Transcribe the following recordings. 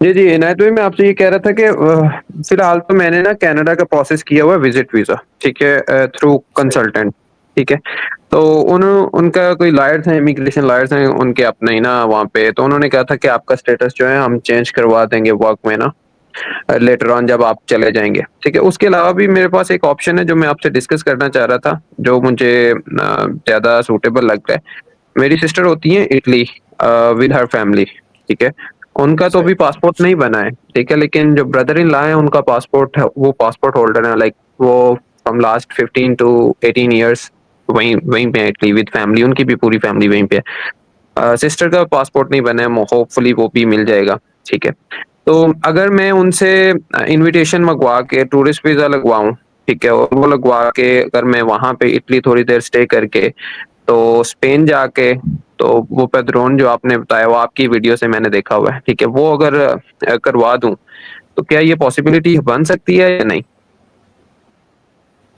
जी, जी, इनायत भाई मैं आपसे ये कह रहा था कि फ़िलहाल तो मैंने ना कनाडा का प्रोसेस किया हुआ है विज़िट वीज़ा, ठीक है? थ्रू सही। कंसल्टेंट, ठीक है? तो उनका कोई लॉयर्स हैं, इमिग्रेशन लॉयर्स हैं उनके अपने ही ना वहाँ पे, तो उन्होंने कहा था कि आपका स्टेटस जो है हम चेंज करवा देंगे वर्क में ना लेटर ऑन जब आप चले जाएँगे, ठीक है? उसके अलावा भी मेरे पास एक ऑप्शन है जो मैं आपसे डिस्कस करना चाह रहा था, जो मुझे ज़्यादा सूटेबल लगता है। मेरी सिस्टर होती हैं इटली विद हर फैमिली, ठीक है? उनका तो सही। अभी पासपोर्ट नहीं बना है, ठीक है? लेकिन जो ब्रदर इन लॉ हैं उनका पासपोर्ट है, वो पासपोर्ट होल्डर हैं लाइक वो फ्रॉम लास्ट 15 टू 18 इयर्स वहीं वहीं पे हैं इटली विद फैमिली, उनकी भी पूरी फैमिली वहीं पे है। सिस्टर का पासपोर्ट नहीं बना है, होपफुली वो भी मिल जाएगा, ठीक है? तो अगर मैं उनसे इन्विटेशन मंगवा के टूरिस्ट वीज़ा लगवाऊँ, ठीक है? और वो लगवा के अगर मैं वहाँ पे इटली थोड़ी देर स्टे करके तो स्पेन जाके तो वो पैड्रोन जो आपने बताया वो आपकी वीडियो से मैंने देखा हुआ है, ठीक है? वो अगर करवा दूँ, तो क्या ये पॉसिबिलिटी बन सकती है या नहीं?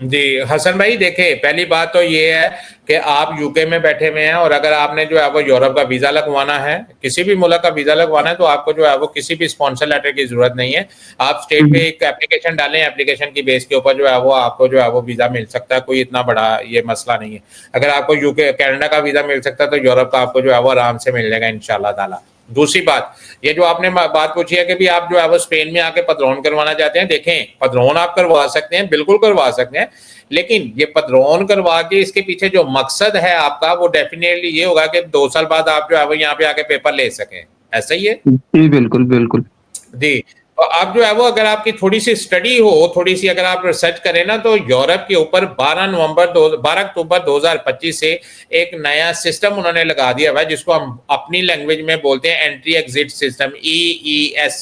जी, हसन भाई देखिए, पहली बात तो ये है कि आप यूके में बैठे हुए हैं और अगर आपने जो है वो यूरोप का वीज़ा लगवाना है, किसी भी मुल्क का वीज़ा लगवाना है तो आपको जो है वो किसी भी स्पॉन्सर लेटर की ज़रूरत नहीं है। आप हुँ, स्टेट हुँ। पे एक एप्लीकेशन डालें, एप्लीकेशन की बेस के ऊपर जो है वो आपको जो है वो वीज़ा मिल सकता है, कोई इतना बड़ा ये मसला नहीं है। अगर आपको यूके कनाडा का वीज़ा मिल सकता है तो यूरोप का आपको जो है वो आराम से मिल जाएगा इंशाल्लाह ताला। दूसरी बात, ये जो आपने बात पूछी है कि भी आप जो है वो स्पेन में आके पदरौन करवाना चाहते हैं, देखें पदरौन आप करवा सकते हैं, बिल्कुल करवा सकते हैं, लेकिन ये पदरौन करवा के इसके पीछे जो मकसद है आपका वो डेफिनेटली ये होगा कि 2 साल बाद आप जो है वो यहाँ पे आके पेपर ले सकें। ऐसा ही है? जी, बिल्कुल, बिल्कुल। जी, तो आप जो है वो अगर आपकी थोड़ी-सी स्टडी हो, थोड़ी-सी अगर आप रिसर्च करें ना तो यूरोप के ऊपर 12 अक्टूबर 2025 से एक नया सिस्टम उन्होंने लगा दिया हुआ है जिसको हम अपनी लैंग्वेज में बोलते हैं एंट्री एग्जिट सिस्टम ईईएस।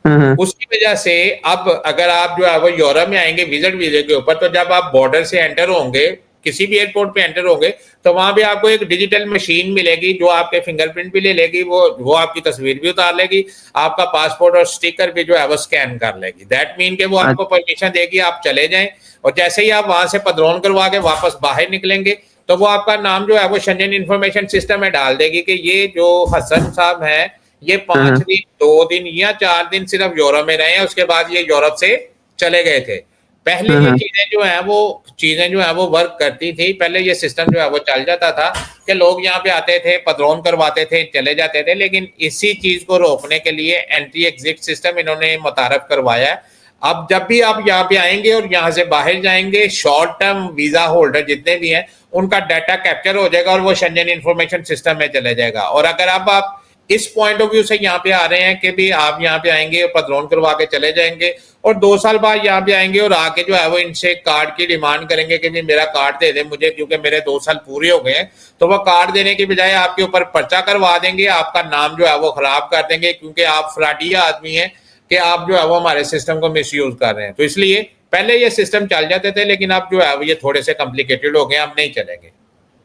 हाँ, हाँ। उसकी वजह से अब अगर आप जो है वो यूरोप में आएँगे विज़िट वीज़े के ऊपर तो जब आप बॉर्डर से एंटर होंगे, किसी भी एयरपोर्ट पे एंटर होंगे, तो वहाँ पे आपको एक डिजिटल मशीन मिलेगी जो आपके फिंगरप्रिंट भी ले लेगी, वो आपकी तस्वीर भी उतार लेगी, आपका पासपोर्ट और स्टिकर भी जो है वो स्कैन कर लेगी। दैट मीन कि वो अ आपको परमिशन देगी आप चले जाएँ और जैसे ही आप वहाँ से पदरौन करवा के वापस बाहर निकलेंगे, तो वो आपका नाम जो है वो शेंजन इन्फॉर्मेशन सिस्टम में डाल देगी कि ये जो हसन साहब हैं, ये हाँ, 5 हाँ। दिन, 2 दिन या 4 दिन सिर्फ यूरोप में रहे हैं, उसके बाद ये यूरोप से चले गए थे। पहले हाँ, ये हाँ। चीज़ें जो हैं वो वर्क करती थी, पहले ये सिस्टम जो है वो चल जाता था कि लोग यहाँ पे आते थे, पदरौन करवाते थे, चले जाते थे, लेकिन इसी चीज़ को रोकने के लिए एंट्री एग्जिट सिस्टम इन्होंने मुतारफ़ करवाया है। अब जब भी आप यहाँ पे आएँगे और यहाँ से बाहर जाएँगे, शॉर्ट टर्म वीज़ा होल्डर जितने भी हैं, उनका डाटा कैप्चर हो जाएगा और वो शेंजन इन्फॉर्मेशन सिस्टम में चले जाएगा और अगर अब आप इस पॉइंट ऑफ व्यू से यहाँ पे आ रहे हैं कि भी आप यहाँ पे आएंगे और पदरौन करवा के चले जाएंगे और 2 साल बाद यहाँ पे आएंगे और आके जो है वो इनसे कार्ड की डिमांड करेंगे कि भी मेरा कार्ड दे दे मुझे क्योंकि मेरे 2 साल पूरे हो गए हैं, तो वो कार्ड देने की बजाय आपके ऊपर पर्चा करवा देंगे, आपका नाम जो है वो खराब कर देंगे क्योंकि आप फ्राडिया आदमी हैं कि आप जो है वो हमारे सिस्टम को मिस यूज कर रहे हैं। तो इसलिए पहले ये सिस्टम चल जाते थे लेकिन अब जो है वो ये थोड़े से कॉम्प्लिकेटेड हो गए, अब नहीं चलेंगे।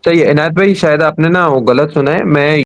सही है, इनायत भाई शायद आपने ना वो गलत सुना है, मैं